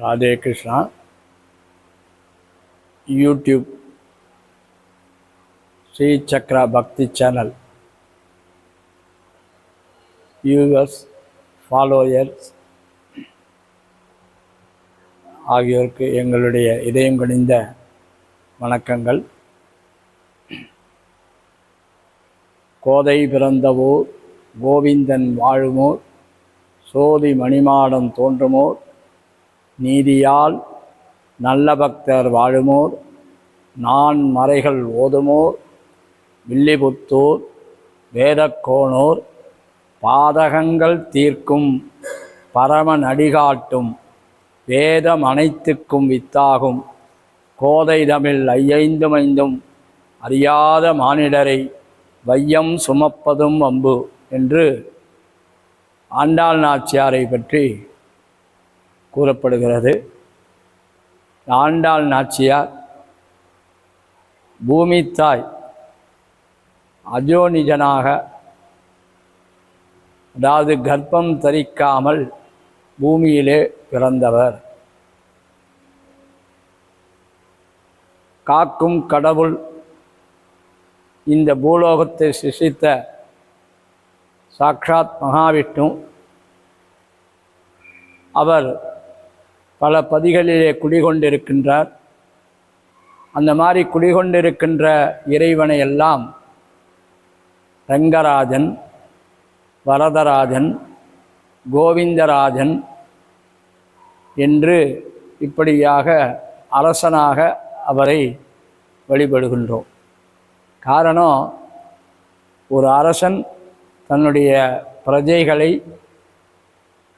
Radhe Krishna. YouTube Sri Chakra பக்தி channel viewers, followers ஆகியோருக்கு எங்களுடைய இதயம் கனிந்த வணக்கங்கள். கோதை பிறந்தவோர் கோவிந்தன் வாழுமோர் சோதி மணிமாடம் தோன்றுமோர் நீதியால் நல்ல பக்தர் வாழுமோர் நான் மறைகள் ஓதுமோர் வில்லிபுத்தூர் வேதக்கோணோர் பாதகங்கள் தீர்க்கும் பரமன் அடிகாட்டும் வேதம் அனைத்துக்கும் வித்தாகும் கோதை தமிழ் ஐயைந்துமைந்தும் அறியாத மானிடரை வையம் சுமப்பதும் அம்பு என்று ஆண்டாள் நாச்சியாரை பற்றி கூறப்படுகிறது. ஆண்டாள் நாச்சியார் பூமி தாய் அஜோனிஜனாக, அதாவது கர்ப்பம் தரிக்காமல் பூமியிலே பிறந்தவர். காக்கும் கடவுள் இந்த பூலோகத்தை சிருஷ்டித்த சாக்ஷாத் மகாவிஷ்ணு. அவர் பல பதிகளிலே குடிகொண்டிருக்கின்றார். அந்த மாதிரி குடிகொண்டிருக்கின்ற இறைவனை எல்லாம் ரங்கராஜன், வரதராஜன், கோவிந்தராஜன் என்று இப்படியாக அரசனாக அவரை வழிபடுகின்றோம். காரணம், ஒரு அரசன் தன்னுடைய பிரஜைகளை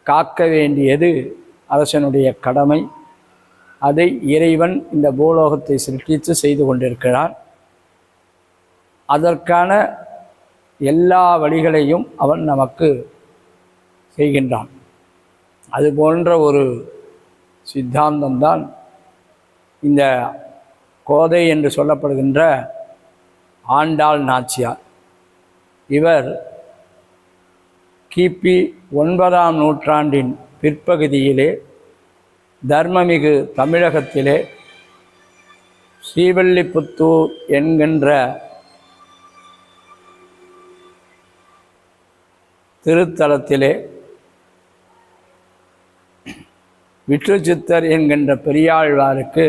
காக்க வேண்டியது அரசனுடைய கடமை. அதை இறைவன் இந்த பூலோகத்தை சிருஷ்டித்து செய்து கொண்டிருக்கிறார். அதற்கான எல்லா வழிகளையும் அவன் நமக்கு செய்கின்றான். அது போன்ற ஒரு சித்தாந்தம்தான் இந்த கோதை என்று சொல்லப்படுகின்ற ஆண்டாள் நாச்சியார். இவர் கிபி 9ஆம் நூற்றாண்டின் பிற்பகுதியிலே தர்மமிகு தமிழகத்திலே ஸ்ரீவில்லிபுத்தூர் என்கின்ற திருத்தலத்திலே விற்றுச்சித்தர் என்கின்ற பெரியாழ்வாருக்கு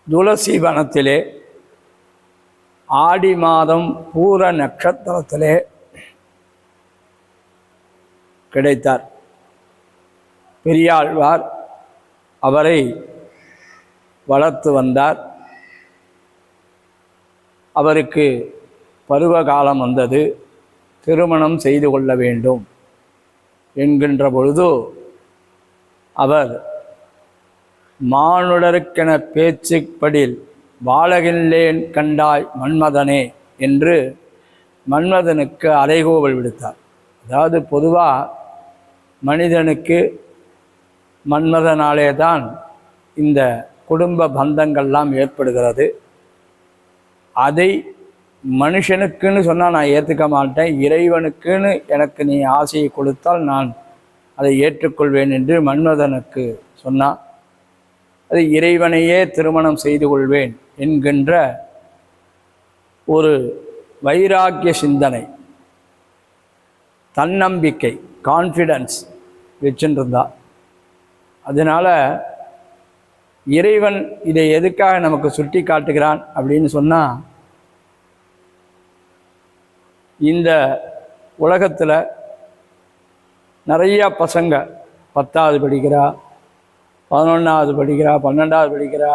துளசி வனத்திலே ஆடி மாதம் பூர நட்சத்திரத்திலே கிடைத்தார். பெரியாழ்வார் அவரை வளர்த்து வந்தார். அவருக்கு பருவகாலம் வந்தது. திருமணம் செய்து கொள்ள வேண்டும் என்கின்ற பொழுது அவர் மானுடருக்கென பேச்சுப்படில் வாழகில்லேன் கண்டாய் மன்மதனே என்று மன்மதனுக்கு அறைகூவல் விடுத்தார். அதாவது பொதுவாக மனிதனுக்கு மன்மதனாலே தான் இந்த குடும்ப பந்தங்கள்லாம் ஏற்படுகிறது. அதை மனுஷனுக்குன்னு சொன்னால் நான் ஏற்றுக்க மாட்டேன், இறைவனுக்குன்னு எனக்கு நீ ஆசையை கொடுத்தால் நான் அதை ஏற்றுக்கொள்வேன் என்று மன்மதனுக்கு சொன்னான். அது இறைவனையே திருமணம் செய்து கொள்வேன் என்கின்ற ஒரு வைராக்கிய சிந்தனை, தன்னம்பிக்கை, கான்ஃபிடன்ஸ் வச்சுருந்தா. அதனால் இறைவன் இதை எதுக்காக நமக்கு சுட்டி காட்டுகிறான் அப்படின்னு சொன்னால், இந்த உலகத்தில் நிறையா பசங்க 10வது படிக்கிறா, 11வது படிக்கிறா, 12வது படிக்கிறா,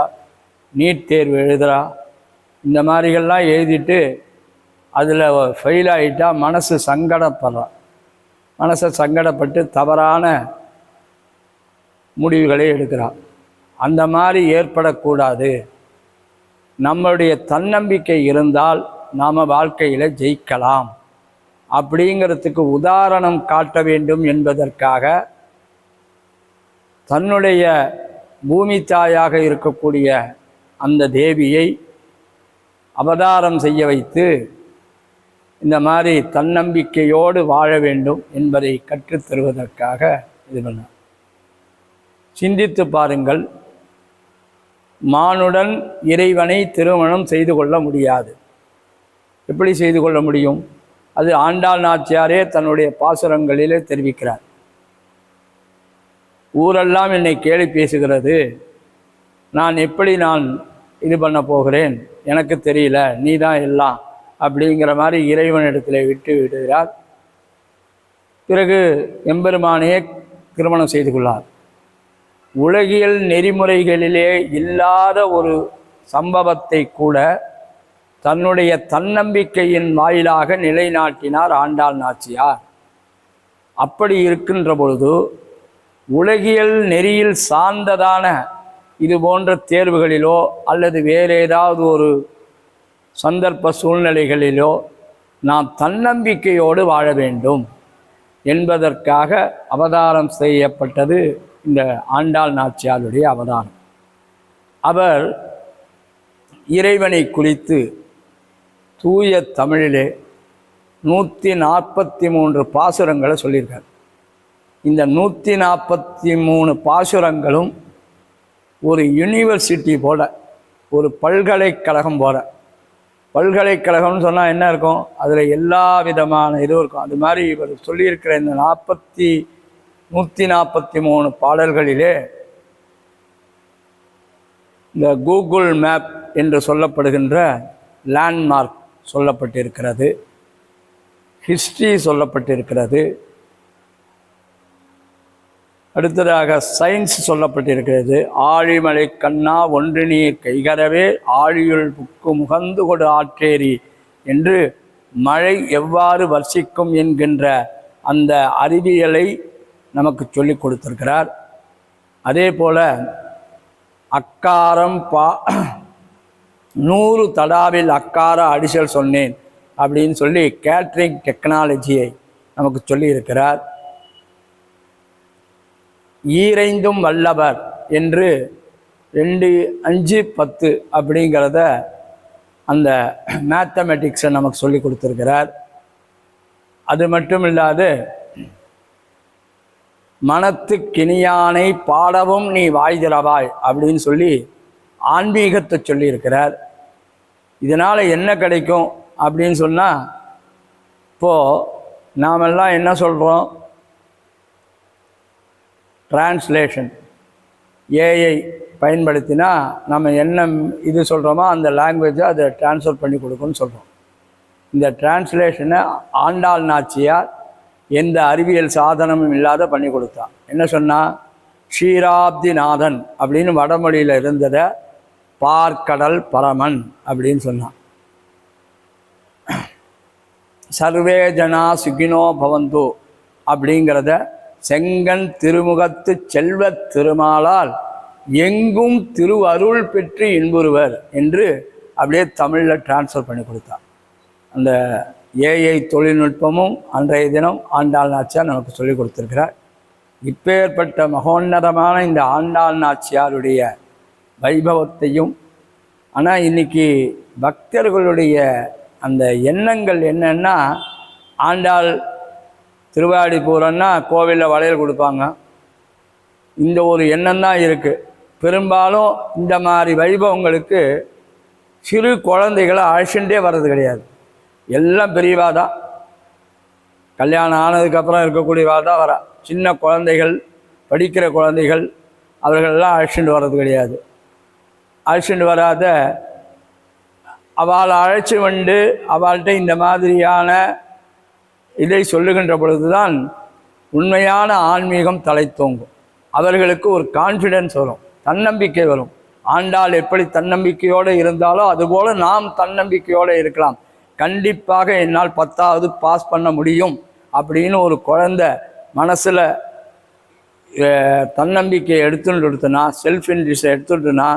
நீட் தேர்வு எழுதுகிறா. இந்த மாதிரிகள்லாம் எழுதிட்டு அதில் ஃபெயில் ஆகிட்டா மனசு சங்கடப்படுறான். மனசை சங்கடப்பட்டு தவறான முடிவுகளை எடுக்கிறான். அந்த மாதிரி ஏற்படக்கூடாது. நம்மளுடைய தன்னம்பிக்கை இருந்தால் நாம் வாழ்க்கையில் ஜெயிக்கலாம் அப்படிங்கிறதுக்கு உதாரணம் காட்ட வேண்டும் என்பதற்காக தன்னுடைய பூமி தாயாக இருக்கக்கூடிய அந்த தேவியை அவதாரம் செய்ய வைத்து இந்த மாதிரி தன்னம்பிக்கையோடு வாழ வேண்டும் என்பதை கற்றுத்தருவதற்காக இது பண்ணார். சிந்தித்து பாருங்கள். மானுடன் இறைவனை திருமணம் செய்து கொள்ள முடியாது. எப்படி செய்து கொள்ள முடியும்? அது ஆண்டாள் நாச்சியாரே தன்னுடைய பாசுரங்களிலே தெரிவிக்கிறார். ஊரெல்லாம் என்னை கேலி பேசுகிறது, நான் எப்படி இது பண்ண போகிறேன், எனக்கு தெரியல, நீ தான் எல்லாம் அப்படிங்கிற மாதிரி இறைவனிடத்தில் விட்டு விடுகிறார். பிறகு எம்பெருமானையே திருமணம் செய்து கொள்ளார். உலகியல் நெறிமுறைகளிலே இல்லாத ஒரு சம்பவத்தை கூட தன்னுடைய தன்னம்பிக்கையின் வாயிலாக நிலைநாட்டினார் ஆண்டாள் நாச்சியார். அப்படி இருக்கின்ற பொழுது உலகியல் நெறியில் சார்ந்ததான இது போன்ற தேர்வுகளிலோ அல்லது வேறு ஏதாவது ஒரு சந்தர்ப்ப சூழ்நிலைகளிலோ நாம் தன்னம்பிக்கையோடு வாழ வேண்டும் என்பதற்காக அவதாரம் செய்யப்பட்டது இந்த ஆண்டாள் நாச்சியாருடைய அவதாரம். அவர் இறைவனை குறித்து தூய தமிழிலே 143 பாசுரங்களை சொல்லியிருக்கார். இந்த 143 பாசுரங்களும் ஒரு யூனிவர்சிட்டி போல, ஒரு பல்கலைக்கழகம் போல. பல்கலைக்கழகம்னு சொன்னால் என்ன இருக்கும்? அதில் எல்லா விதமான இதுவும் இருக்கும். அது மாதிரி இவர் சொல்லியிருக்கிற இந்த 143 பாடல்களிலே இந்த கூகுள் மேப் என்று சொல்லப்படுகின்ற லேண்ட்மார்க் சொல்லப்பட்டிருக்கிறது, ஹிஸ்ட்ரி சொல்லப்பட்டிருக்கிறது, அடுத்ததாக சயின்ஸ் சொல்லப்பட்டிருக்கிறது. ஆழிமலை கண்ணா ஒன்று நீர் கைகரவே ஆழியுள் புக்கு முகந்து கொடு ஆற்றேரி என்று மழை எவ்வாறு வர்ஷிக்கும் என்கின்ற அந்த அறிவியலை நமக்கு சொல்லிக் கொடுத்திருக்கிறார். அதே போல் அக்காரம் 100 தடாவில் அக்கார அடிசல் சொன்னேன் அப்படின்னு சொல்லி கேட்ரிங் டெக்னாலஜியை நமக்கு சொல்லி இருக்கிறார். ஈரைந்தும் வல்லவர் என்று 2, 5, 10 அப்படிங்கிறத அந்த மேத்தமெட்டிக்ஸை நமக்கு சொல்லி கொடுத்துருக்கிறார். அது மட்டும் இல்லாது மனத்துக்கினியானை பாடவும் நீ வாய்திரவாய் அப்படின்னு சொல்லி ஆன்மீகத்தை சொல்லியிருக்கிறார். இதனால் என்ன கிடைக்கும் அப்படின்னு சொன்னால், இப்போது நாமெல்லாம் என்ன சொல்கிறோம்? டிரான்ஸ்லேஷன் ஏஐ பயன்படுத்தினா நம்ம என்ன இது சொல்கிறோமோ அந்த லாங்குவேஜை அதை டிரான்ஸ்ஃபர் பண்ணி கொடுக்குன்னு சொல்கிறோம். இந்த டிரான்ஸ்லேஷனை ஆண்டாள் நாச்சியார் எந்த அறிவியல் சாதனமும் இல்லாத பண்ணி கொடுத்தா. என்ன சொன்னால், க்ஷீராப்திநாதன் அப்படின்னு வடமொழியில் இருந்ததை பார்க்கடல் பரமன் அப்படின்னு சொன்னான். சர்வே ஜனா சுகினோ பவந்தோ அப்படிங்கிறத செங்கன் திருமுகத்து செல்வ திருமாலால் எங்கும் திருவருள் பெற்று இன்புறுவர் என்று அப்படியே தமிழில் டிரான்ஸ்ஃபர் பண்ணி கொடுத்தார். அந்த ஏஐ தொழில்நுட்பமும் அன்றைய தினம் ஆண்டாள் நாச்சியார் நமக்கு சொல்லிக் கொடுத்துருக்கிறார். இப்பேற்பட்ட மகோன்னதமான இந்த ஆண்டாள் நாச்சியாருடைய வைபவத்தையும், ஆனால் இன்றைக்கி பக்தர்களுடைய அந்த எண்ணங்கள் என்னன்னா, ஆண்டாள் திருவாடி போகிறோன்னா கோவிலில் வளையல் கொடுப்பாங்க, இந்த ஒரு எண்ணம் தான் இருக்குது. பெரும்பாலும் இந்த மாதிரி வைபவங்களுக்கு சிறு குழந்தைகளை அழைச்சிட்டே வர்றது கிடையாது. எல்லாம் பெரியவா தான், கல்யாணம் ஆனதுக்கப்புறம் இருக்கக்கூடியவா தான் வரா. சின்ன குழந்தைகள், படிக்கிற குழந்தைகள், அவர்களெல்லாம் அழைச்சிட்டு வர்றது கிடையாது. அழைச்சிட்டு வராத அவளை அழைச்சி வந்து அவள்கிட்ட இந்த மாதிரியான இதை சொல்லுகின்ற பொழுது தான் உண்மையான ஆன்மீகம் தலை தோங்கும். அவர்களுக்கு ஒரு கான்ஃபிடென்ஸ் வரும், தன்னம்பிக்கை வரும். ஆண்டாள் எப்படி தன்னம்பிக்கையோடு இருந்தாலோ அதுபோல் நாம் தன்னம்பிக்கையோடு இருக்கலாம். கண்டிப்பாக என்னால் 10வது பாஸ் பண்ண முடியும் அப்படின்னு ஒரு குழந்தை மனசில் தன்னம்பிக்கையை எடுத்துட்டுனா, செல்ஃப் இன்ட்ரெஸ்ட் எடுத்துட்டுனா,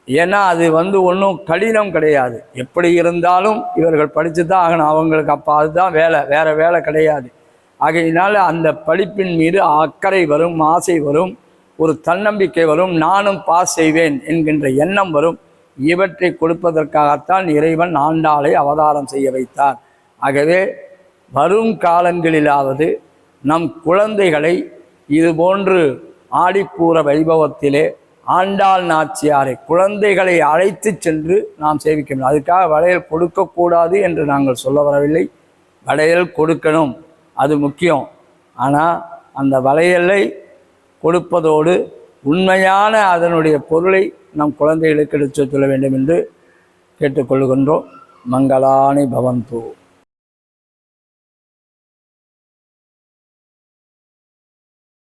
ஏன்னா அது ஒன்றும் கடினம் கிடையாது. எப்படி இருந்தாலும் இவர்கள் படித்து தான் ஆகணும், அவங்களுக்கு அப்போ அதுதான் வேலை, வேறு வேலை கிடையாது. ஆகையினால் அந்த படிப்பின் மீது அக்கறை வரும், ஆசை வரும், ஒரு தன்னம்பிக்கை வரும், நானும் பாஸ் செய்வேன் என்கின்ற எண்ணம் வரும். இவற்றை கொடுப்பதற்காகத்தான் இறைவன் ஆண்டாளை அவதாரம் செய்ய வைத்தார். ஆகவே வரும் காலங்களிலாவது நம் குழந்தைகளை இதுபோன்று ஆடிப்பூர வைபவத்திலே ஆண்டாள் நாச்சியாரை குழந்தைகளை அழைத்து சென்று நாம் சேவிக்கணும். அதுக்காக வளையல் கொடுக்கக்கூடாது என்று நாங்கள் சொல்ல வரவில்லை. வளையல் கொடுக்கணும், அது முக்கியம். ஆனால் அந்த வளையலை கொடுப்பதோடு உண்மையான அதனுடைய பொருளை நம் குழந்தைகளுக்கு எடுத்துச் சொல்ல வேண்டும் என்று கேட்டுக்கொள்கின்றோம். மங்களானி பவந்து.